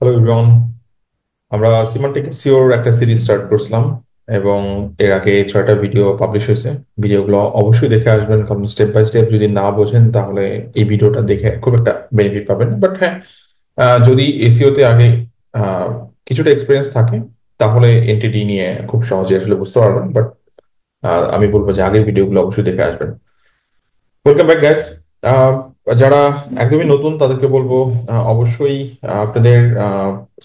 Hello everyone. আমরা semantic এসইওর একটা series start করছিলাম এবং এর আগে 6টা ভিডিও পাবলিশ হয়েছে। ভিডিওগুলো অবশ্যই দেখে আসবেন, কারণ স্টেপ বাই স্টেপ যদি না বোঝেন তাহলে এই ভিডিওটা দেখে খুব একটা বেনিফিট পাবেন। বাট হ্যাঁ, যদি এসইওতে আগে আহ, কিছুটা এক্সপিরিয়েন্স থাকে তাহলে এনটিটি নিয়ে খুব সহজে আসলে বুঝতে পারবেন। বাট আমি বলবো যে আগের ভিডিওগুলো অবশ্যই দেখে আসবেন। Welcome back guys. যারা একদমই নতুন তাদেরকে বলবো, অবশ্যই আপনাদের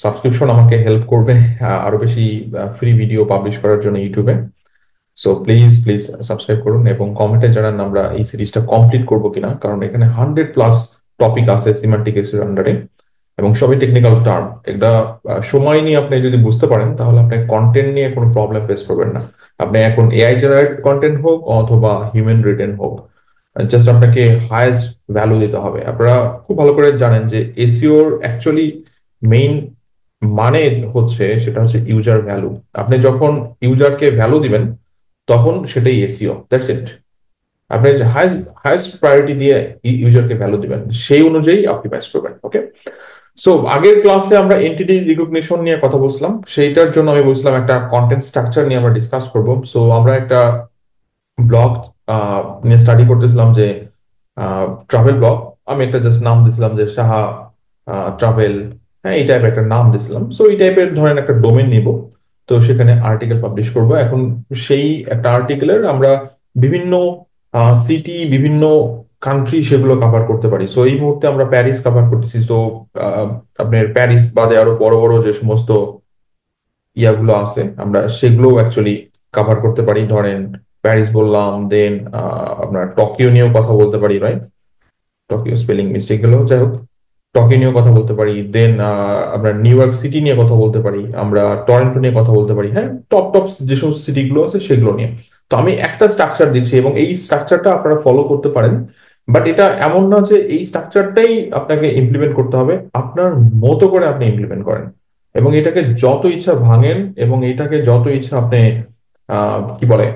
সাবস্ক্রিপশন আমাকে হেল্প করবে আরো বেশি ফ্রি ভিডিও পাবলিশ করার জন্য ইউটিউবে। সো প্লিজ প্লিজ সাবস্ক্রাইব করুন এবং কমেন্টে জানান আমরা এই সিরিজটা কমপ্লিট করবো কিনা, কারণ এখানে 100+ টপিক আছে সিমান্টিক এর আন্ডারে এবং সবই টেকনিক্যাল টার্ম। এটা সময় নিয়ে আপনি যদি বুঝতে পারেন তাহলে আপনি কন্টেন্ট নিয়ে কোনো প্রবলেম ফেস করবেন না। আপনি এখন এআই জেনারেট কন্টেন্ট হোক অথবা হিউম্যান রিটেন হোক, জাস্ট আপনাকে হাইয়েস্ট ভ্যালু দিতে হবে। আপনারা খুব ভালো করে জানেন যে এসইওর অ্যাকচুয়ালি মেইন মানে হচ্ছে, সেটা হচ্ছে ইউজার ভ্যালু। আপনি যখন ইউজারকে ভ্যালু দিবেন তখন সেটাই এসইও, দ্যাটস ইট। আপনি হাইয়েস্ট হাইয়েস্ট প্রায়োরিটি দিয়ে ইউজারকে ভ্যালু দিবেন, সেই অনুযায়ী অপটিমাইজ করবেন। ওকে। সো আগের ক্লাসে আমরা এন্টিটি রিকগনিশন নিয়ে কথা বলছিলাম, সেইটার জন্য আমি বলছিলাম একটা কন্টেন্ট স্ট্রাকচার নিয়ে আমরা ডিসকাস করব। সো আমরা একটা ব্লগ নিয়ে স্টাডি করতেছিলাম, যে ট্রাভেল ব্লগ। আমি একটা জাস্ট নাম দিছিলাম যে সাহা ট্রাভেল। হ্যাঁ, এই টাইপের একটা নাম দিছিলাম। সো এই টাইপের ধরেন একটা ডোমেন নিব, তো সেখানে আর্টিকেল পাবলিশ করব। এখন সেই একটা আর্টিকেলের আমরা বিভিন্ন সিটি, বিভিন্ন কান্ট্রি সেগুলো কভার করতে পারি। সো এই মুহূর্তে আমরা প্যারিস কভার করতেছি। তো আপনার প্যারিস বাদে আরো বড় বড় যে সমস্ত ইয়াগুলো আছে আমরা সেগুলো অ্যাকচুয়ালি কভার করতে পারি। ধরেন প্যারিস বললাম, দেন আপনার টোকিও নিয়েও কথা বলতে পারি, রাইট? টোকিও স্পেলিং মিস্টেক হলো, যাই হোক। টোকিও নিয়েও কথা বলতে পারি, দেন আমরা নিউ ইয়র্ক সিটি নিয়ে কথা বলতে পারি, আমরা টরন্টো নিয়ে কথা বলতে পারি। হ্যাঁ, টপ টপ যে সমস্ত সিটিগুলো আছে সেগুলো নিয়ে। তো আমি একটা স্ট্রাকচার দিচ্ছি এবং এই স্ট্রাকচারটা আপনারা ফলো করতে পারেন। বাট এটা এমন না যে এই স্ট্রাকচারটাই আপনাকে ইমপ্লিমেন্ট করতে হবে, আপনার মতো করে আপনি ইমপ্লিমেন্ট করেন এবং এটাকে যত ইচ্ছা ভাঙেন এবং এটাকে যত ইচ্ছা আপনি কি বলে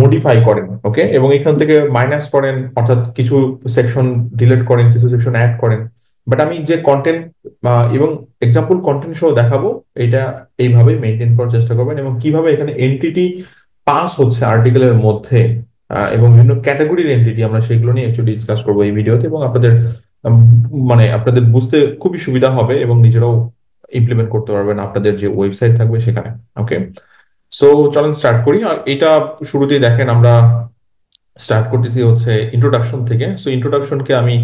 মডিফাই করেন। ওকে, এবং এখান থেকে মাইনাস করেন, অর্থাৎ কিছু সেকশন ডিলিট করেন, কিছু সেকশন অ্যাড করেন। বাট আমি যে কন্টেন্ট এবং এক্সাম্পল কন্টেন্ট সহ দেখাবো, এটা এইভাবে মেনটেন করার চেষ্টা করবেন এবং কিভাবে এখানে এন্টিটি পাস হচ্ছে আর্টিকেলের মধ্যে এবং বিভিন্ন ক্যাটাগরির এন্টিটি, আমরা সেগুলো নিয়ে একটু ডিসকাস করবো এই ভিডিওতে। এবং আপনাদের উম, মানে আপনাদের বুঝতে খুবই সুবিধা হবে এবং নিজেরাও ইমপ্লিমেন্ট করতে পারবেন আপনাদের যে ওয়েবসাইট থাকবে সেখানে। ওকে। সো চলেন স্টার্ট করি। আর এটা শুরুতেই দেখেন আমরা স্টার্ট করতেছি হচ্ছে ইন্ট্রোডাকশন থেকে। সো ইন্ট্রোডাকশনকে আমি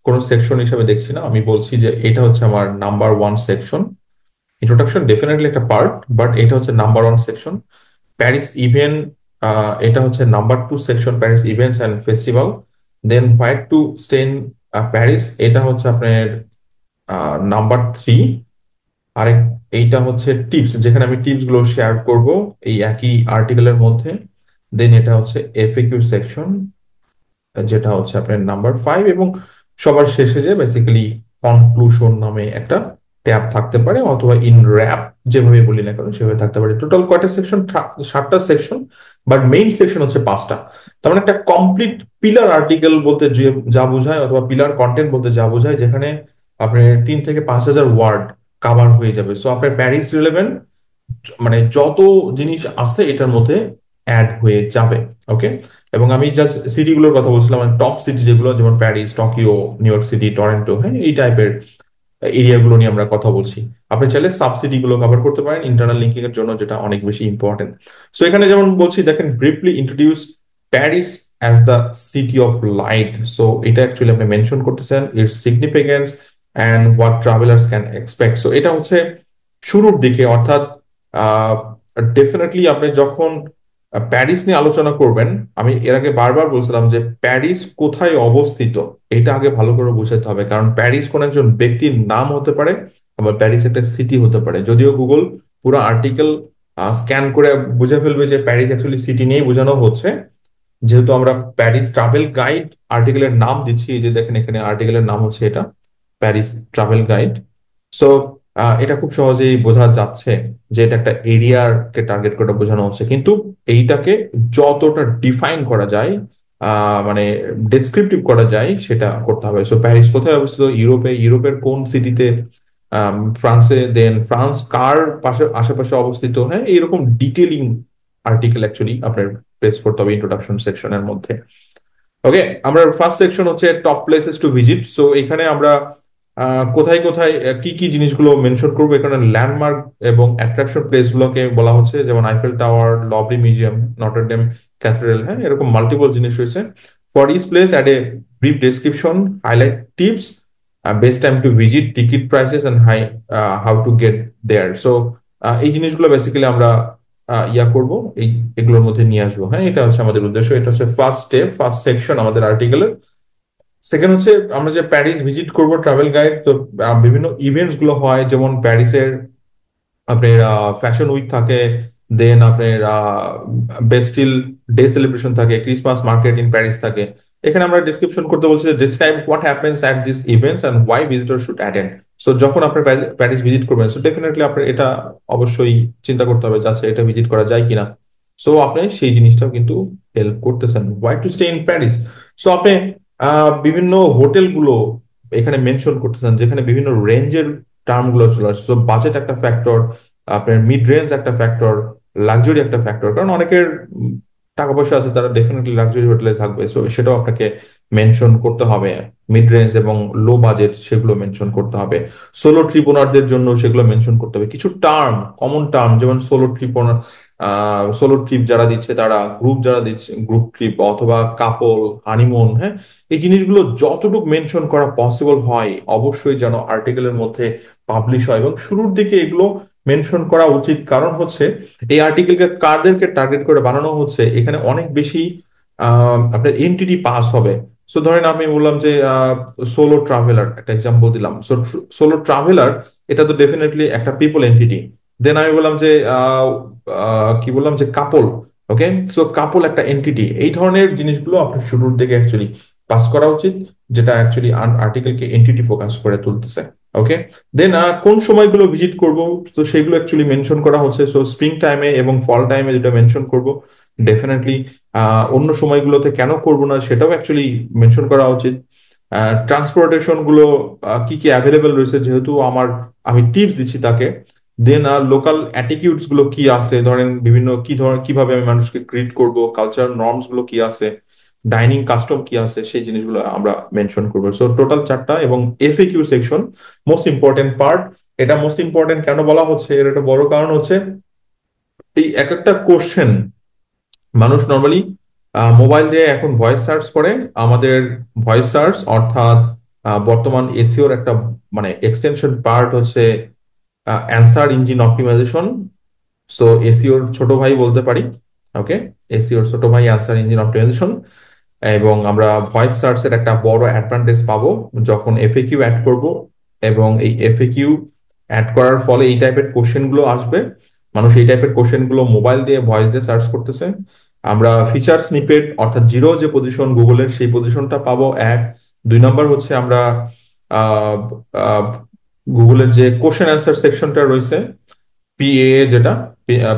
কোনো সেকশন হিসেবে দেখছি না, আমি বলছি যে এটা হচ্ছে আমার number one section. Introduction definitely একটা পার্ট, বাট এটা হচ্ছে number one section. Paris event, এটা হচ্ছে number two section, Paris events and festival. Then what to stay in Paris, এটা হচ্ছে আপনার নাম্বার থ্রি। আরেক এইটা হচ্ছে টিপস, যেখানে আমি টিপস গুলো শেয়ার করব এই একই আর্টিকেলের মধ্যে। দেন এটা হচ্ছে এফএকিউ সেকশন, যেটা হচ্ছে আপনার নাম্বার ফাইভ। এবং সবার শেষে যে বেসিক্যালি কনক্লুশন নামে একটা ট্যাব থাকতে পারে, অথবা ইন র্যাপ, যেভাবে বলি না কেন সেভাবে থাকতে পারে। টোটাল কয়টা সেকশন? 7টা সেকশন, বাট মেইন সেকশন হচ্ছে 5টা। তার মানে একটা কমপ্লিট পিলার আর্টিকেল বলতে যা বোঝায়, অথবা পিলার কন্টেন্ট বলতে যা বোঝায়, যেখানে আপনার 3 থেকে 5 হাজার ওয়ার্ড কাভার হয়ে যাবে। সো আপনার প্যারিস রিলেভেন্ট মানে যত জিনিস আছে এটার মধ্যে অ্যাড হয়ে যাবে। ওকে। এবং আমি জাস্ট সিটিগুলোর কথা বলছিলাম, মানে টপ সিটি যেগুলো, যেমন Paris, Tokyo, new York city, Toronto, হ্যাঁ, এই টাইপের এরিয়াগুলো নিয়ে আমরা কথা বলছি। আপনি চাইলে সাবসিটি গুলো কভার করতে পারেন ইন্টারনাল লিঙ্কিং এর জন্য, যেটা অনেক বেশি ইম্পর্টেন্ট। সো এখানে যেমন বলছি, দেখেন briefly introduce Paris as the city of light. So এটা অ্যাকচুয়ালি আপনি মেনশন করতেছেন it's significance and what travellers can expect. So এটা হচ্ছে শুরুর দিকে, অর্থাৎ ডেফিনেটলি আপনি যখন প্যারিস নিয়ে আলোচনা করবেন, আমি এর আগে বারবার বলছিলাম যে প্যারিস কোথায় অবস্থিত এটা আগে ভালো করে বুঝতে হবে। কারণ প্যারিস কোন একজন ব্যক্তির নাম হতে পারে, আবার প্যারিস একটা সিটি হতে পারে। যদিও গুগল পুরো আর্টিকেল স্ক্যান করে বুঝে ফেলবে যে প্যারিস অ্যাকচুয়ালি সিটি নিয়েই বোঝানো হচ্ছে, যেহেতু আমরা প্যারিস ট্রাভেল গাইড আর্টিকেলের নাম দিচ্ছি। এই যে দেখেন এখানে আর্টিকেলের নাম হচ্ছে এটা প্যারিস ট্রাভেল গাইড। সো এটা খুব সহজেই বোঝা যাচ্ছে যে এটা একটা এরিয়াকে টার্গেট করে বোঝানো হচ্ছে। কিন্তু এইটাকে যতটা ডিফাইন করা যায়, মানে ডেসক্রিপটিভ করা যায়, সেটা করতে হবে। সো প্যারিস কোথায় অবস্থিত? ইউরোপে। ইউরোপের কোন সিটিতে ফ্রান্সে, দেন ফ্রান্স কার পাশে আশেপাশে অবস্থিত, হ্যাঁ, এরকম ডিটেলিং আর্টিকেল অ্যাকচুয়ালি আপনার প্রেস করতে হবে ইন্ট্রোডাকশন সেকশনের মধ্যে। ওকে, আমরা ফার্স্ট সেকশন হচ্ছে top places to visit. So এখানে আমরা কোথায় কোথায় কি কি জিনিসগুলো মেনশন করবো। এখানে ল্যান্ডমার্ক এবং অ্যাট্রাকশন প্লেস গুলোকে বলা হচ্ছে, যেমন Eiffel tower, lovely museum, Notre Dame cathedral, হ্যাঁ, এরকম মাল্টিপল জিনিস রয়েছে। For each place add a brief description, highlight tips, best time to visit, ticket prices and how to get there. So এই জিনিসগুলো বেসিক্যালি আমরা করব, এই এগুলোর মধ্যে নিয়ে আসবো। হ্যাঁ, এটা হচ্ছে আমাদের উদ্দেশ্য, এটা হচ্ছে ফার্স্ট স্টেপ, ফার্স্ট সেকশন আমাদের আর্টিকেলের। সেকেন্ড হচ্ছে আমরা যে প্যারিস ভিজিট করব, ট্রাভেল গাইড। তো বিভিন্ন ইভেন্টস গুলো হয়, যেমন প্যারিসের আপনার ফ্যাশন উইক থাকে, দেন আপনার বেস্টিল ডে সেলিব্রেশন থাকে, ক্রিসমাস মার্কেট ইন প্যারিস থাকে। এখানে আমরা ডিসক্রিপশন করতে বলছি যে describe what happens at this events and why visitor should attend. So যখন আপনি প্যারিস ভিজিট করবেন, সো ডেফিনেটলি আপনার এটা অবশ্যই চিন্তা করতে হবে যে আচ্ছা এটা ভিজিট করা যায় কিনা। সো আপনি সেই জিনিসটাও কিন্তু হেল্প করতেছেন। Why to stay in Paris. So আপনি বিভিন্ন হোটেলগুলো এখানে মেনশন করতেছেন, যেখানে বিভিন্ন রেঞ্জের টার্ম গুলো চলে আসছে। বাজেট একটা ফ্যাক্টর, আপনার মিড রেঞ্জ একটা ফ্যাক্টর, লাক্সারি একটা ফ্যাক্টর। কারণ অনেকের টাকা পয়সা আছে, তারা ডেফিনেটলি লাক্সারি হোটেলে থাকবে, সো সেটাও আপনাকে মেনশন করতে হবে। মিড রেঞ্জ এবং লো বাজেট সেগুলো মেনশন করতে হবে। সোলো ট্রিপ ওনারদের জন্য সেগুলো মেনশন করতে হবে। কিছু টার্ম, কমন টার্ম, যেমন সোলো ট্রিপ ওনার, সোলো ট্রিপ যারা দিচ্ছে তারা, গ্রুপ যারা দিচ্ছে গ্রুপ ট্রিপ, অথবা কাপল, হানিমুন, হ্যাঁ, এই জিনিসগুলো যতটুকু মেনশন করা পসিবল হয় অবশ্যই যেন আর্টিকেলের মধ্যে পাবলিশ হয়, এবং শুরুর দিকে এগুলো মেনশন করা উচিত। কারণ হচ্ছে এই আর্টিকেলকে কাদেরকে টার্গেট করে বানানো হচ্ছে, এখানে অনেক বেশি আপনার এনটিটি পাস হবে। সো ধরেন আমি বললাম যে সোলো ট্রাভেলার, একটা এক্সাম্পল দিলাম। সো সোলো ট্রাভেলার এটা তো ডেফিনেটলি একটা পিপল এন্টিটি। দেন আমি বললাম যে কি বললাম যে কাপল। ওকে, সো কাপল একটা এন্টিটি। এই ধরনের জিনিসগুলো আপনার শুরুর দিকে অ্যাকচুয়ালি পাস করা উচিত, যেটা অ্যাকচুয়ালি আর্টিকেলকে এন্টিটি ফোকাস করে তুলতেছে। ওকে, দেন কোন সময়গুলো ভিজিট করব, তো সেগুলো অ্যাকচুয়ালি মেনশন করা হচ্ছে। সো স্প্রিং টাইমে এবং ফল টাইমে যেটা মেনশন করব, ডেফিনেটলি অন্য সময়গুলোতে কেন করব না সেটাও অ্যাকচুয়ালি মেনশন করা উচিত। ট্রান্সপোর্টেশন গুলো কি কি অ্যাভেলেবেল রয়েছে, যেহেতু আমি টিপস দিচ্ছি তাকে। দেন লোকাল অ্যাটিটিউডস গুলো কি আছে, ধরেন বিভিন্ন কি ধরনের, কিভাবে আমি মানুষকে গ্রিট করব, কালচার নর্মস গুলো কি আছে, ডাইনিং কাস্টম কি আছে, সেই জিনিসগুলো আমরা মেনশন করবো। সো টোটাল চারটা। এবং FAQ section most important part. এটা মোস্ট ইম্পর্টেন্ট কেন বলা হচ্ছে, এর একটা বড় কারণ হচ্ছে এই এক একটা কোশ্চেন মানুষ নর্মালি মোবাইল দিয়ে এখন ভয়েস সার্চ করে। আমাদের ভয়েস সার্চ অর্থাৎ বর্তমান এসিওর একটা মানে এক্সটেনশন পার্ট হচ্ছে অ্যান্সার ইঞ্জিন অপটিমাইজেশন। সো এসিওর ছোট ভাই বলতে পারি। ওকে, এসিওর ছোট ভাই অ্যান্সার ইঞ্জিন অপটিমাইজেশন। এবং আমরা ভয়েস সার্চের একটা বড় অ্যাডভান্টেজ পাবো যখন এফএকিউ অ্যাড করব। এবং এই এফএকিউ অ্যাড করার ফলে এই টাইপের কোশ্চেন গুলো আসবে। মানুষ এই টাইপের কোশ্চেন গুলো মোবাইল দিয়ে, ভয়েস দিয়ে সার্চ করতেছে। আমরা ফিচার স্নিপেট অর্থাৎ জিরো যে পজিশন গুগলের, সেই পজিশনটা পাবো এক। দুই নম্বর হচ্ছে আমরা গুগলের যে কোশ্চেন অ্যান্সার সেকশনটা রয়েছে, পিএ যেটা,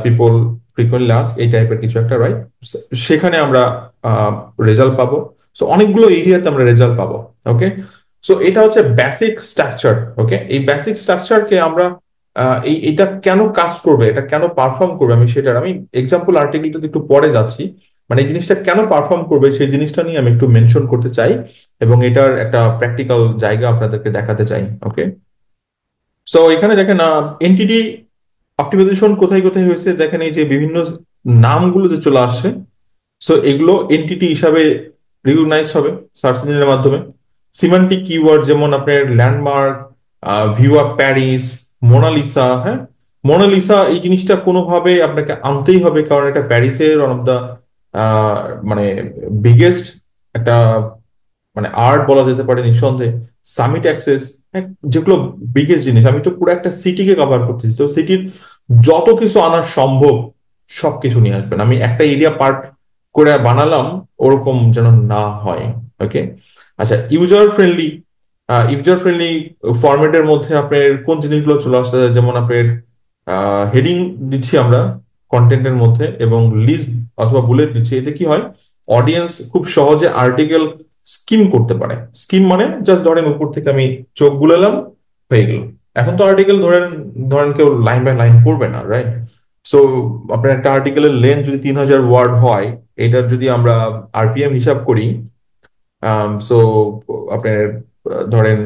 পিপল ফ্রিকোয়েন্টলি আস্ক, এই টাইপের কিছু একটা, রাইট, সেখানে আমরা রেজাল্ট পাবো। সো অনেকগুলো এরিয়াতে আমরা রেজাল্ট পাবো। ওকে, সো এটা হচ্ছে বেসিক স্ট্রাকচার। ওকে, এই বেসিক স্ট্রাকচারকে আমরা এটা কেন কাজ করবে, এটা কেন পারফর্ম করবে, আমি এক্সাম্পল আর্টিকেলটাতে একটু পরে যাচ্ছি। মানে এই জিনিসটা কেন পারফর্ম করবে সেই জিনিসটা নিয়ে আমি একটু মেনশন করতে চাই, এবং এটার একটা প্র্যাকটিক্যাল জায়গা আপনাদেরকে দেখাতে চাই। ওকে, সো এখানে দেখেন এনটিটি অপটিমাইজেশন কোথায় কোথায় হয়েছে দেখেন, এই যে বিভিন্ন নামগুলো যে চলে আসছে, সো এগুলো এনটিটি হিসাবে রিকগনাইজ হবে সার্চ ইঞ্জিনের মাধ্যমে। সিমান্টিক কিওয়ার্ড যেমন আপনার landmark, view of Paris, Mona Lisa, হ্যাঁ, মোনালিসা এই জিনিসটা কোনোভাবে আপনাকে আনতেই হবে, কারণ এটা প্যারিসের ওয়ান অফ দা মানে বিগেস্ট একটা মানে আর্ট বলা যেতে পারে নিঃসন্দেহে। সামিট অ্যাক্সেস, যেগুলো বিগেস্ট জিনিস, আমি তো পুরো একটা সিটিকে কভার করতেছি, তো সিটির যত কিছু আনা সম্ভব সবকিছু নিয়ে আসবেন। আমি একটা এরিয়া পার্ট করে বানালাম ওরকম যেন না হয়। ওকে, আচ্ছা, ইউজার ফ্রেন্ডলি ফরম্যাটের মধ্যে আপনার কোন জিনিসগুলো চলে আসতে হয়, যেমন আপনার হেডিং দিচ্ছি আমরা কন্টেন্টের মধ্যে, এবং লিস্ট অথবা বুলেট দিচ্ছি। এতে কি হয়, অডিয়েন্স খুব সহজে আর্টিকেল স্কিম করতে পারে। স্কিম মানে জাস্ট ধরেন উপর থেকে আমি চোখ বুলালাম, হয়ে গেল। এখন তো আর্টিকেল ধরেন ধরেন কেউ লাইন বাই লাইন পড়বে না, রাইট? সো আপনার একটা আর্টিকেলের লেন্থ যদি 3,000 ওয়ার্ড হয়, এটার যদি আমরা আরপিএম হিসাব করি, সো আপনার ধরেন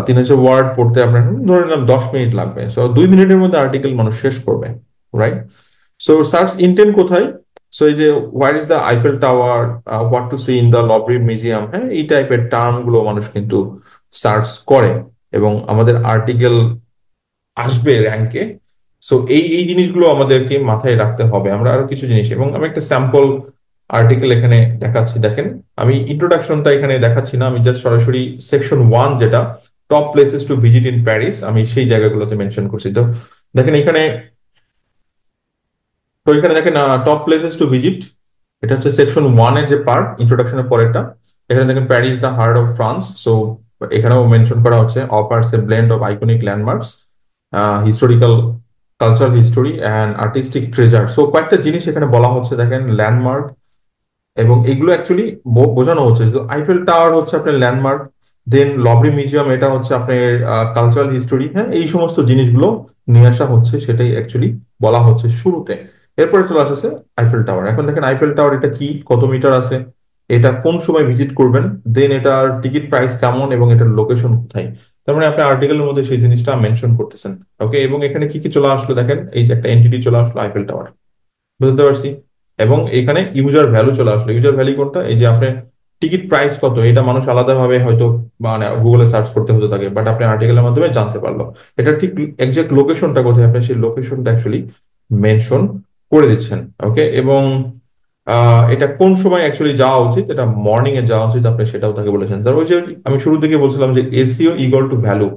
3,000 ওয়ার্ড পড়তে আপনার ধরে নিলাম 10 মিনিট লাগবে, সো 2 মিনিটের মধ্যে আর্টিকেল মানুষ শেষ করবে, রাইট? সো সার্চ ইন্টেন্ট কোথায়? সো এই যে where is the Eiffel tower, what to see in the Louvre museum, হ্যাঁ, এই টাইপের টার্ম গুলো মানুষ কিন্তু সার্চ করে এবং আমাদের আর্টিকেল আসবে র্যাঙ্কে। সো এই এই জিনিসগুলো আমাদেরকে মাথায় রাখতে হবে। আমরা আরো কিছু জিনিস, এবং আমি একটা স্যাম্পল আর্টিকেল এখানে দেখাচ্ছি, দেখেন। আমি ইন্ট্রোডাকশনটা এখানে দেখাচ্ছি না, আমি জাস্ট সরাসরি সেকশন 1, যেটা top places to visit in Paris, আমি সেই জায়গাগুলোতে মেনশন করছি। তো দেখেন এখানে, দেখেন টপ প্লেসেস টু ভিজিট, এটা হচ্ছে সেকশন 1 এর যে পার্ট, ইন্ট্রোডাকশনের পরেরটা। এখানে দেখেন Paris the heart of France. So এখানেও মেনশন করা হচ্ছে offers a blend of iconic landmarks, historical, cultural history and artistic treasure. So কয়েকটা জিনিস এখানে বলা হচ্ছে, দেখেন ল্যান্ডমার্ক, এবং এগুলো অ্যাকচুয়ালি বোঝানো হচ্ছে যে আইফেল টাওয়ার হচ্ছে আপনার ল্যান্ডমার্ক, দেন লভরি মিউজিয়াম এটা হচ্ছে আপনার কালচারাল হিস্টোরি, হ্যাঁ, এই সমস্ত জিনিসগুলো নিয়ে আসা হচ্ছে, সেটাই অ্যাকচুয়ালি বলা হচ্ছে শুরুতে। এরপরে চলে আসছে আইফেল টাওয়ার। এখন দেখেন আইফেল টাওয়ার এটা কি, কত মিটার আছে, এটা কোন সময় ভিজিট করবেন, দেন এটার টিকিট প্রাইস কেমন, এবং এটার লোকেশন কোথায়। তার মানে আপনি আর্টিকেলের মধ্যে সেই জিনিসটা মেনশন করতেছেন। ওকে, এবং এখানে কি কি চলে আসলো, দেখেন এই যে একটা এন্টিটি চলে আসলো, আইফেল টাওয়ার, বুঝতে পারছি। এবং এখানে ইউজার ভ্যালু চলে আসলো। ইউজার ভ্যালু কোনটা? এই যে আপনার টিকিট প্রাইস কত, এটা মানুষ আলাদাভাবে হয়তো মানে গুগলে সার্চ করতে হতো তাকে, বাট আপনি আর্টিকেলের মাধ্যমে জানতে পারলো। এটা ঠিক এক্সাক্ট লোকেশনটা কোথায়, আপনি সেই লোকেশনটা অ্যাকচুয়ালি মেনশন করে দিচ্ছেন। ওকে, এবং এটা কোন সময় অ্যাকচুয়ালি যাওয়া উচিত, এটা মর্নিং এ যাওয়া উচিত, আপনি সেটাও তাকে বলেছেন। তার ওই যে আমি শুরু থেকে বলছিলাম যে SEO equal to value.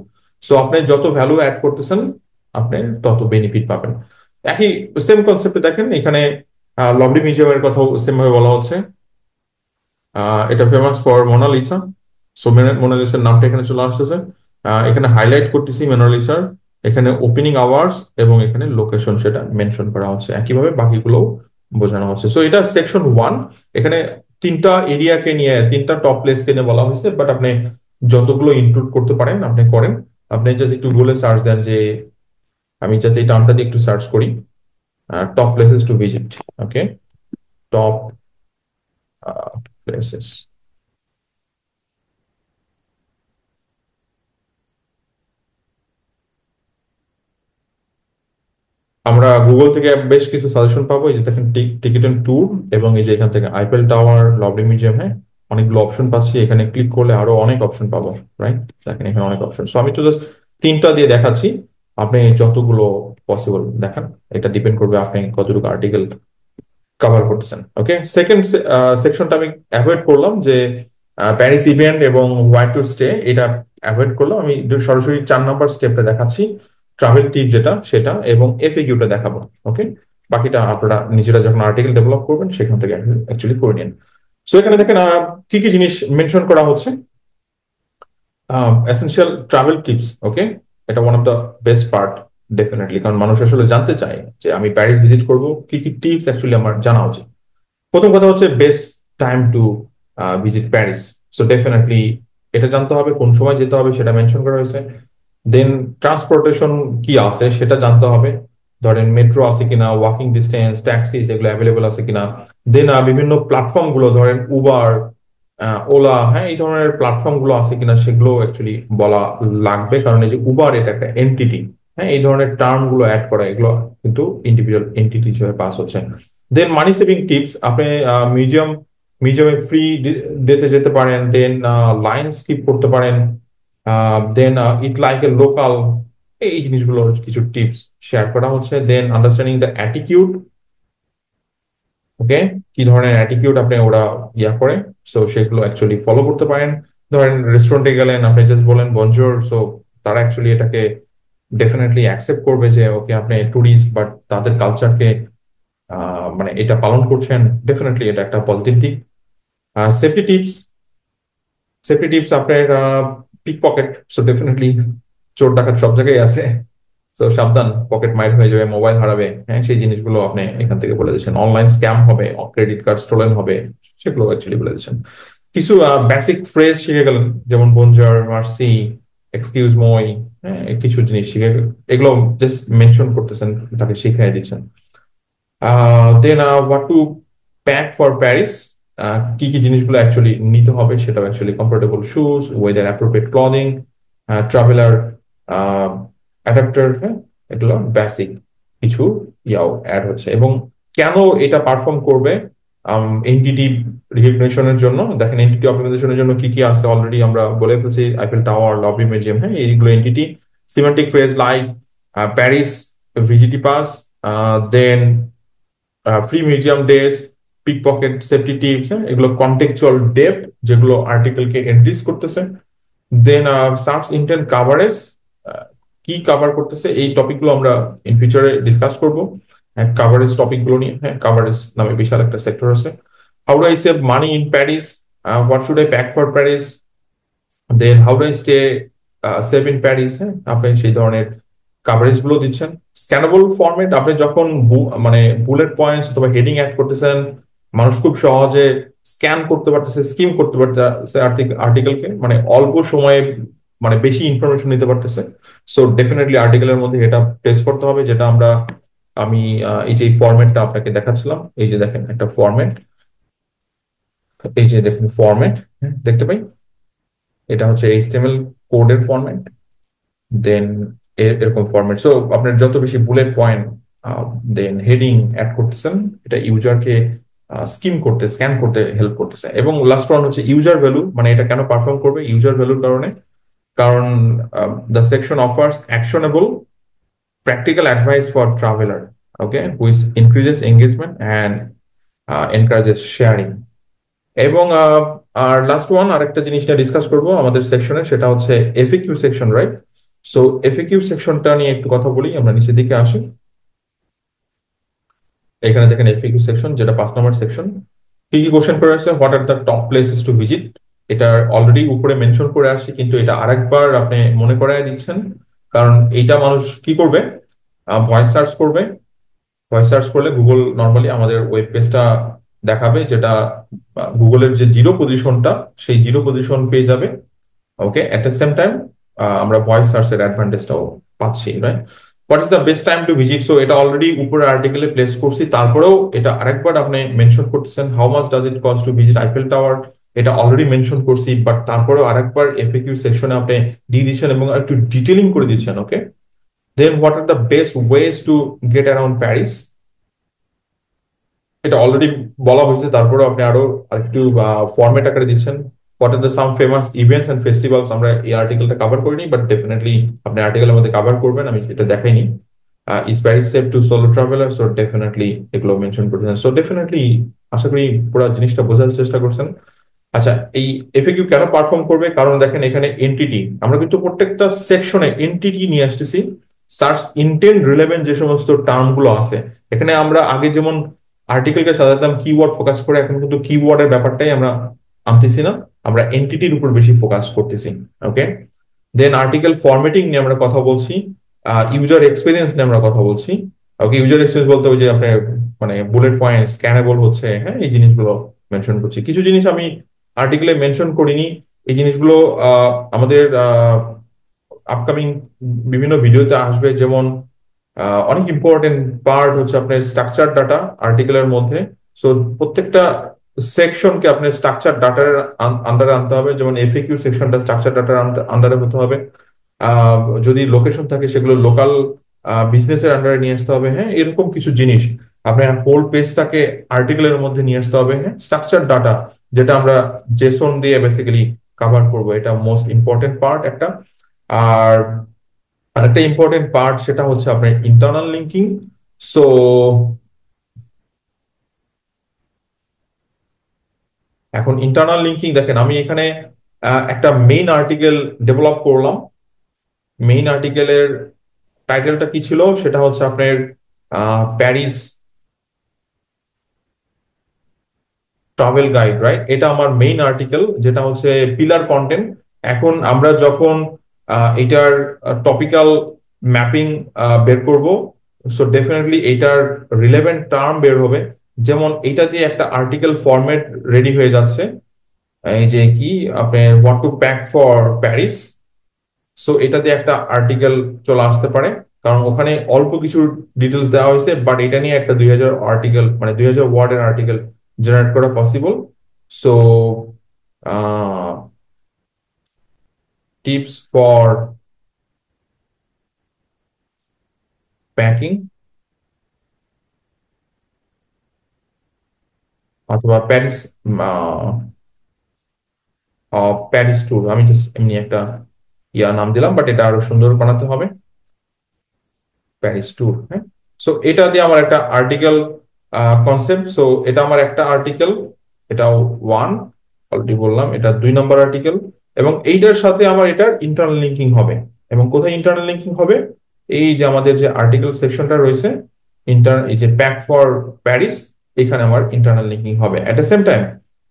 So আপনি যত ভ্যালু অ্যাড করতেছেন, আপনি তত বেনিফিট পাবেন। একই সেম কনসেপ্টে দেখেন এখানে লভলি মিউজিয়ামের কথাও সেম ভাবে বলা হচ্ছে। এটা ফেমাস ফর মোনালিসা। সো মোনালিসার নামটা এখানে চলে আসতেছে। এখানে হাইলাইট করতেছি মোনালিসার, এখানে ওপেনিং আওয়ার্স এবং এখানে লোকেশন সেটা মেনশন করা হচ্ছে, একইভাবে বাকিগুলো বোঝানো হচ্ছে। সো এটা সেকশন 1। এখানে তিনটা এরিয়াকে নিয়ে, তিনটা টপ প্লেসকে নিয়ে বলা হয়েছে, বাট আপনি যতগুলো ইনক্লুড করতে পারেন আপনি করেন। আপনি জাস্ট একটু গুগলে সার্চ দেন যে, আমি জাস্ট এই টার্মটা দিয়ে একটু সার্চ করি, top places to visit. Okay, top places. আমরা গুগল থেকে বেশ কিছু সাজেশন পাবো। এই যে দেখেন টিকিট এন্ড ট্যুর, এবং এই যে এখান থেকে আইফেল টাওয়ার, লভলি মিউজিয়াম, হ্যাঁ, অনেকগুলো অপশন পাচ্ছি। এখানে ক্লিক করলে আরো অনেক অপশন পাবো, রাইট? দেখেন এখানে অনেক অপশন। সো আমি তো জাস্ট তিনটা দিয়ে দেখাচ্ছি, আপনি যতগুলো পসিবল দেখান। এটা ডিপেন্ড করবে আপনি কতটুকু আর্টিকেল কভার করতেছেন। ওকে, সেকেন্ড সেকশনটা আমি অ্যাভয়েড করলাম, যে প্যারিস ইভেন্ট এবং হোয়াইট টু স্টে, এটা অ্যাভয়েড করলাম। আমি সরাসরি 4 নম্বর স্টেপটা দেখাচ্ছি, ট্রাভেল টিপ যেটা সেটা, এবং এফএকিউটা দেখাবো। ওকে, বাকিটা আপনারা নিজেরা যখন আর্টিকেল ডেভেলপ করবেন সেখান থেকে অ্যাকচুয়ালি করে নিন। সো এখানে দেখেন কি কি জিনিস মেনশন করা হচ্ছে। এসেনশিয়াল ট্রাভেল টিপস, ওকে, এটা one of the best part definitely, কারণ মানুষ আসলে জানতে চায় যে আমি প্যারিস ভিজিট করব, কি কি টিপস অ্যাকচুয়ালি আমার জানা উচিত। প্রথম কথা হচ্ছে best time to visit Paris. So definitely এটা জানতে হবে, কোন সময় যেতে হবে সেটা মেনশন করা হয়েছে। দেন ট্রান্সপোর্টেশন কি আছে সেটা জানতে হবে, ধরেন মেট্রো আছে কিনা, ওয়াকিং ডিস্টেন্স, ট্যাক্সি এগুলো অ্যাভেলেবল আছে কিনা। দেন বিভিন্ন প্ল্যাটফর্ম গুলো, ধরেন উবার, ওলা, হ্যাঁ, এই ধরনের প্ল্যাটফর্ম গুলো আছে কিনা সেগুলো অ্যাকচুয়ালি বলা লাগবে, কারণ এই যে উবার এটা একটা এন্টিটি, হ্যাঁ, এই ধরনের টার্ম গুলো অ্যাড করা, এগুলো কিন্তু ইন্ডিভিজুয়াল এন্টিটি হিসেবে পাস হচ্ছে। দেন মানি সেভিং টিপস, আপনি মিউজিয়ামে ফ্রি ডেতে যেতে পারেন, দেন লাইন স্কিপ করতে পারেন, দেন ইট লাইক এ লোকাল, এই জিনিসগুলোর কিছু টিপস শেয়ার করা হচ্ছে। দেন আন্ডারস্ট্যান্ডিং দ্য অ্যাটিটিউড, ওকে, কি ধরনের অ্যাটিটিউড আপনি ওরা করে, সো সেগুলো অ্যাকচুয়ালি ফলো করতে পারেন। ধরেন রেস্টুরেন্টে গেলেন, আপনি জাস্ট বলেন বনজোর, সো তারা অ্যাকচুয়ালি এটাকে ডেফিনেটলি অ্যাকসেপ্ট করবে যে ওকে আপনি ট্যুরিস্ট, বাট তাদের কালচারকে মানে এটা পালন করছেন। ডেফিনেটলি এটা একটা পজিটিভ দিক। সেফটি টিপস, আপনার পিক পকেট, সো ডেফিনেটলি চোর ডাকাত সব জায়গায় আছে, তো সাবধান, পকেট মাইর হয়ে যাবে, মোবাইল হারাবে, হ্যাঁ, সেই জিনিসগুলো আপনি এখান থেকে বলে দিচ্ছেন। অনলাইন স্ক্যাম হবে, ক্রেডিট কার্ড স্টোলেন হবে, সেগুলো অ্যাকচুয়ালি বলে দিচ্ছেন। কিছু বেসিক ফ্রেজ শিখে গেলেন, যেমন বনজার, মার্সি, এক্সকিউজ মই, হ্যাঁ, কিছু জিনিস শিখে এগুলো জাস্ট মেনশন করতেছেন, তাকে শিখিয়ে দিচ্ছেন। Then what to pack for Paris, কি কি জিনিসগুলো অ্যাকচুয়ালি নিতে হবে সেটাও actually comfortable shoes, weather appropriate clothing, traveller adapter, হ্যাঁ, এগুলো বেসিক কিছু ইয়াও অ্যাড হচ্ছে। এবং কেন এটা পারফর্ম করবে এনটিটি রিকগনিশনের জন্য, দেখেন এনটিটি অপটিমাইজেশনের জন্য কি কি আছে অলরেডি আমরা বলে ফেলছি, আইফেল টাওয়ার, লবি মিউজিয়াম, হ্যাঁ, এইগুলো entity. Semantic phrase like Paris visite pass, then free museum days, pickpocket safety tips, হ্যাঁ, এগুলো কন্টেকচুয়াল ডেপথ যেগুলো আর্টিকেলকে এনরিচ করতেছে। দেন সার্চ ইন্টেন্ট কাভারেজ, কি কাভার করতেছে এই টপিকগুলো আমরা ইন ফিউচারে ডিসকাস করব। কাভারেজ টপিকগুলো নিয়ে, হ্যাঁ, কাভারেজ নামে বিশাল একটা সেক্টর আছে। How do I save money in Paris, what should I pack for Paris, then how do I stay save in Paris, হ্যাঁ, আপনি সেই ধরনের কাভারেজ গুলো দিচ্ছেন। স্ক্যানেবল ফরম্যাট, আপনি যখন মানে বুলেট পয়েন্টস অথবা হেডিং অ্যাড করতেছেন, মানুষ খুব সহজে স্ক্যান করতে পারতেছে, স্কিম করতে পারতেছে আর্টিকেলকে, মানে অল্প সময়ে মানে বেশি ইনফরমেশন নিতে পারতেছে। সো ডেফিনেটলি আর্টিকেলের মধ্যে এটা প্লেস করতে হবে, যেটা আমি এই যে ফরম্যাটটা আপনাকে দেখাচ্ছিলাম, এই যে দেখেন একটা ফরম্যাট, এই যে দেখুন ফরম্যাট, দেখতে পাই, এটা হচ্ছে এইচটিএমএল কোডের ফরম্যাট। দেন এরকম ফরম্যাট, সো আপনার যত বেশি বুলেট পয়েন্ট দেন হেডিং অ্যাড করতেছেন, এটা ইউজারকে স্কিম করতে, স্ক্যান করতে হেল্প করতেছে। এবং লাস্ট ওয়ান হচ্ছে ইউজার ভ্যালু, মানে এটা কেন পারফর্ম করবে ইউজার ভ্যালুর কারণে, কারণ the section offers actionable practical advice for traveller, okay, which increases engagement and encourages sharing. এবং আর লাস্ট ওয়ান আরেকটা জিনিস নিয়ে ডিসকাস করবো আমাদের সেকশনে, সেটা হচ্ছে FAQ section, right? So FAQ সেকশনটা নিয়ে একটু কথা বলি, আমরা নিচের দিকে আসি। এখানে দেখেন এফএকিউ সেকশন, যেটা 5 নম্বর সেকশন। কি কি কোশ্চেন করে আসছে, what are the top places to visit, এটা অলরেডি উপরে মেনশন করে আসছি, কিন্তু এটা আরেকবার আপনি মনে করাই দিচ্ছেন, কারণ এইটা মানুষ কি করবে, ভয়েস সার্চ করবে। ভয়েস সার্চ করলে গুগল নর্মালি আমাদের ওয়েব পেজটা দেখাবে, যেটা গুগলের যে জিরো পজিশনটা, সেই জিরো পজিশন পেয়ে যাবে। ওকে, এট দ্য সেম টাইম আমরা ভয়েস সার্চের অ্যাডভান্টেজটাও পাচ্ছি, right? What is the best time to visit, so এটা অলরেডি উপরে আর্টিকেলে প্লেস করছি, তারপরেও এটা আরেকবার আপনি মেনশন করতেছেন। How much does it cost to visit Eiffel tower, এটা অলরেডি মেনশন করছি, বাট তারপরেও আরেকবার এফএকিউ সেকশনে আপনি দিয়ে দিচ্ছেন এবং একটু ডিটেলিং করে দিচ্ছেন। Okay, then what are the best ways to get around Paris, এটা অলরেডি বলা হয়েছে, তারপরে আপনি আরো একটু ফরম্যাট আকারে দিচ্ছেন। What are the some famous events and festivals, আমরা এই আর্টিকেলটা কভার করিনি, বাট ডেফিনেটলি আপনি আর্টিকেলের মধ্যে কভার করবেন, আমি এটা দেখাইনি। Is Paris safe to solo traveller, so definitely এগুলো মেনশন করতেছেন। সো ডেফিনেটলি আশা করি পুরো জিনিসটা বোঝার চেষ্টা করছেন। আচ্ছা, এই এফএকিউ কেন পারফর্ম করবে, কারণ দেখেন এখানে এনটিটি, আমরা কিন্তু প্রত্যেকটা সেকশনে এনটিটি নিয়ে আসতেছি। সার্চ ইন্টেন্ট রিলেভেন্ট যে সমস্ত টার্ম গুলো আছে, এখানে আমরা আগে যেমন আর্টিকেলকে সাজাতাম কিওয়ার্ড ফোকাস করে, এখন কিন্তু কিওয়ার্ডের ব্যাপারটাই আমরা আনতেছি না, আমরা এনটিটির উপর বেশি ফোকাস করতেছি। ওকে, দেন আর্টিকেল ফরম্যাটিং নিয়ে আমরা কথা বলছি, ইউজার এক্সপিরিয়েন্স নিয়ে আমরা কথা বলছি। ওকে, ইউজার এক্সপিরিয়েন্স বলতে ওই যে আপনার মানে বুলেট পয়েন্ট স্ক্যানেবল হচ্ছে, হ্যাঁ, এই জিনিসগুলো মেনশন করছি। কিছু জিনিস আমি আর্টিকেলে মেনশন করিনি, এই জিনিসগুলো আমাদের আপকামিং বিভিন্ন ভিডিওতে আসবে। যেমন অনেক ইম্পর্টেন্ট পার্ট হচ্ছে আপনার স্ট্রাকচার ডাটা আর্টিকেলের মধ্যে। সো প্রত্যেকটা সেকশনকে আপনার স্ট্রাকচার ডাটার আন্ডারে আনতে হবে, যেমন এফএকিউ সেকশনটা স্ট্রাকচার ডাটার আন্ডারে হতে হবে। যদি লোকেশন থাকে সেগুলো লোকাল বিজনেসের আন্ডারে নিয়ে আসতে হবে, হ্যাঁ, এরকম কিছু জিনিস আপনার হোল পেজটাকে আর্টিকেলের মধ্যে নিয়ে আসতে হবে। হ্যাঁ, স্ট্রাকচার ডাটা যেটা আমরা জেসন দিয়ে বেসিক্যালি কভার করব, এটা মোস্ট ইম্পর্টেন্ট পার্ট একটা। আর আরেকটা ইম্পর্টেন্ট পার্ট সেটা হচ্ছে আপনার ইন্টারনাল লিঙ্কিং। সো এখন ইন্টারনাল লিঙ্কিং দেখেন, আমি এখানে একটা মেইন আর্টিকেল ডেভেলপ করলাম। মেইন আর্টিকেলের টাইটেলটা কি ছিল, সেটা হচ্ছে আপনার প্যারিস ট্রাভেল গাইড, রাইট? এটা আমার মেইন আর্টিকেল, যেটা হচ্ছে পিলার কন্টেন্ট। এখন আমরা যখন এটার টপিক্যাল ম্যাপিং বের করব, সো ডেফিনেটলি এটার রিলেভেন্ট টার্ম বের হবে। যেমন এটা দিয়ে একটা আর্টিকেল ফরম্যাট রেডি হয়ে যাচ্ছে, এই যে কি আপনার what to pack for Paris, so এটা দিয়ে একটা আর্টিকেল চলে আসতে পারে, কারণ ওখানে অল্প কিছু ডিটেলস দেওয়া হয়েছে, বাট এটা নিয়ে একটা 2000 আর্টিকেল, মানে 2000 ওয়ার্ডের আর্টিকেল জেনারেট করা possible. So tips for packing অথবা প্যারিস, প্যারিস ট্যুর, আমি জাস্ট এমনি একটা নাম দিলাম, বাট এটা আরো সুন্দর বানাতে হবে, প্যারিস ট্যুর। হ্যাঁ, সো এটা দিয়ে আমার একটা আর্টিকেল কনসেপ্ট। সো এটা আমার একটা আর্টিকেল, এটা ওয়ান, অলরেডি বললাম এটা 2 নম্বর আর্টিকেল। এবং এইটার সাথে আমার এটার ইন্টারনাল লিঙ্কিং হবে। এবং কোথায় ইন্টারনাল লিঙ্কিং হবে? এই যে আমাদের যে আর্টিকেল সেকশনটা রয়েছে, এই যে প্যাক ফর প্যারিস, এখানে আমার ইন্টারনাল লিঙ্কিং হবে। এট দ্য সেম টাইম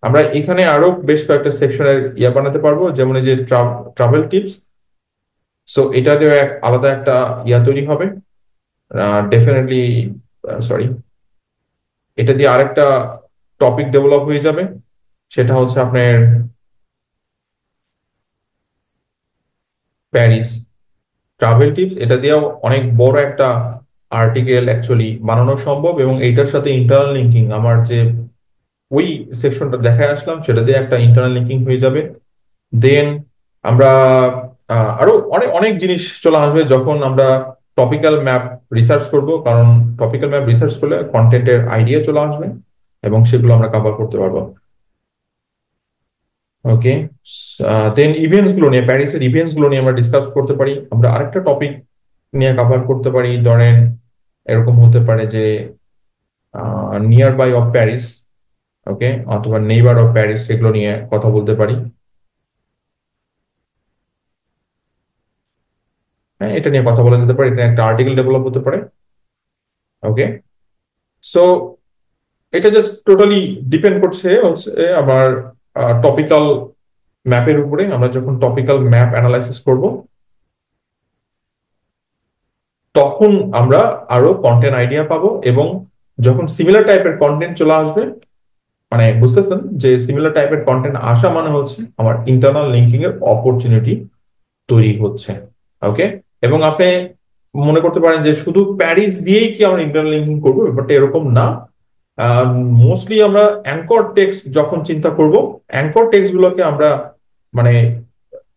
আমরা এখানে আরো বেশ কয়েকটা সেকশনের বানাতে পারবো, যেমন এই যে ট্রাভেল টিপস। সো এটারও আলাদা একটা তৈরি হবে ডেফিনেটলি। সরি, এটা দিয়ে আরেকটা টপিক ডেভেলপ হয়ে যাবে, সেটা হচ্ছে আপনার প্যারিস ট্রাভেল টিপস। এটা দিয়েও অনেক বড় একটা আর্টিকেল অ্যাকচুয়ালি বানানো সম্ভব, এবং এইটার সাথে ইন্টারনাল লিঙ্কিং, আমার যে ওই সেকশনটা দেখায় আসলাম সেটা দিয়ে একটা ইন্টারনাল লিঙ্কিং হয়ে যাবে। দেন আমরা আরো অনেক অনেক জিনিস চলে আসবে যখন আমরা টপিক্যাল ম্যাপ রিসার্চ করব, কারণ টপিক্যাল ম্যাপ রিসার্চ করলে কন্টেন্টের আইডিয়া চলে আসবে এবং সেগুলো আমরা কভার করতে পারবো। ওকে, দেন ইভেন্টস গুলো নিয়ে, প্যারিসের ইভেন্টস গুলো নিয়ে আমরা ডিসকাস করতে পারি। আমরা আরেকটা টপিক নিয়ে কভার করতে পারি, ধরেন এরকম হতে পারে যে নিয়ার বাই অফ প্যারিস, ওকে, অথবা নেইবার অফ প্যারিস, সেগুলো নিয়ে কথা বলতে পারি। হ্যাঁ, এটা নিয়ে কথা বলা যেতে পারে, এটা একটা আর্টিকেল ডেভেলপ হতে পারে। ওকে, সো এটা জাস্ট টোটালি ডিপেন্ড করছে হচ্ছে আমার টপিক্যাল ম্যাপের উপরে। আমরা যখন টপিক্যাল ম্যাপ অ্যানালাইসিস করব, তখন আমরা আরো কন্টেন্ট আইডিয়া পাবো, এবং যখন সিমিলার টাইপের কন্টেন্ট চলে আসবে, মানে বুঝতেছেন যে সিমিলার টাইপের কন্টেন্ট আসা মানে হচ্ছে আমার ইন্টারনাল লিঙ্কিং এর অপরচুনিটি তৈরি হচ্ছে। ওকে, এবং আপনি মনে করতে পারেন যে শুধু প্যারিস দিয়েই কি আমরা ইন্টারনাল লিঙ্কিং করবো, ব্যাপারটা এরকম না। মোস্টলি আমরা অ্যাঙ্কর টেক্সট যখন চিন্তা করব, অ্যাঙ্কর টেক্সট গুলোকে আমরা মানে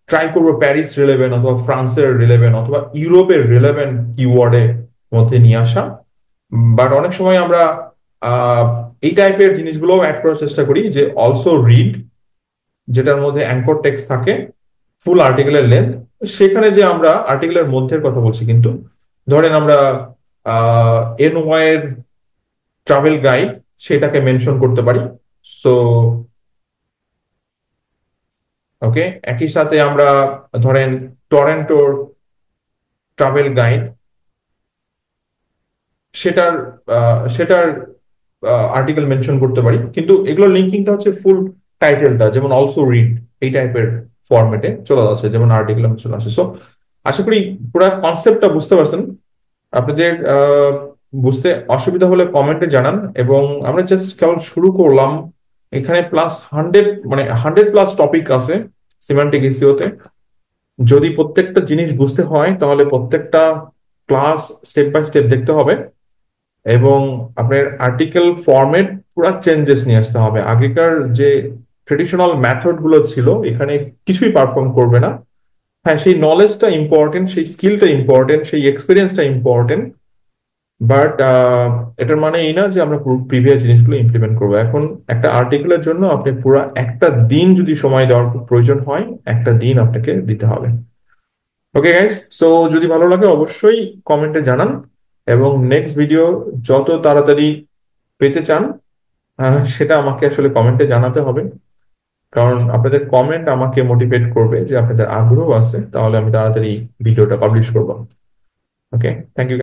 ট্রাই করবো প্যারিস রিলেভেন্ট অথবা ফ্রান্সের রিলেভেন্ট অথবা ইউরোপের রিলেভেন্ট কিওয়ার্ডের মধ্যে নিয়ে আসা। বাট অনেক সময় আমরা আহ, এই টাইপের জিনিসগুলো অ্যাড করার চেষ্টা করি, যে অলসো রিড, যেটার মধ্যে অ্যাঙ্কর টেক্সট থাকে ফুল আর্টিকেলের লেন্থ। সেখানে যে আমরা আর্টিকেলের মধ্যে কথা বলছি, কিন্তু ধরেন আমরা এনওয়াই এর ট্রাভেল গাইড সেটাকে মেনশন করতে পারি। সো ওকে, একই সাথে আমরা ধরেন টরেন্টোর ট্রাভেল গাইড, সেটার সেটার আর্টিকেল মেনশন করতে পারি, কিন্তু এগুলোর লিঙ্কিংটা হচ্ছে ফুল টাইটেলটা, যেমন অলসো রিড এই টাইপের ফরম্যাটে চলে আসে, যেমন আর্টিকেল চলে আসে। সো আশা করি পুরো কনসেপ্টটা বুঝতে পারছেন। আপনাদের বুঝতে অসুবিধা হলে কমেন্টে জানান। এবং আমরা জাস্ট কেবল শুরু করলাম, এখানে +100, মানে 100+ টপিক আছে সিমান্টিক এসইওতে। যদি প্রত্যেকটা জিনিস বুঝতে হয় তাহলে প্রত্যেকটা ক্লাস স্টেপ বাই স্টেপ দেখতে হবে, এবং আপনার আর্টিকেল ফরম্যাট পুরো চেঞ্জেস নিয়ে আসতে হবে। আগেকার যে ট্রেডিশনাল মেথড গুলো ছিল এখানে কিছুই পারফর্ম করবে না। হ্যাঁ, সেই নলেজটা ইম্পর্টেন্ট, সেই স্কিলটা ইম্পর্টেন্ট, সেই এক্সপিরিয়েন্সটা ইম্পর্টেন্ট, বাট এটার মানে এই না যে আমরা প্রিভিয়াস জিনিসগুলো ইমপ্লিমেন্ট করবো। এখন একটা আর্টিকেলের জন্য আপনি পুরো একটা দিন যদি সময় দেওয়ার প্রয়োজন হয়, একটা দিন আপনাকে দিতে হবে। ওকে গাইস, সো যদি ভালো লাগে অবশ্যই কমেন্টে জানান, এবং নেক্সট ভিডিও যত তাড়াতাড়ি পেতে চান সেটা আমাকে আসলে কমেন্টে জানাতে হবে, কারণ আপনাদের কমেন্ট আমাকে মোটিভেট করবে যে আপনাদের আগ্রহ আছে, তাহলে আমি তাড়াতাড়ি ভিডিওটা পাবলিশ করবো। ওকে, থ্যাংক ইউ।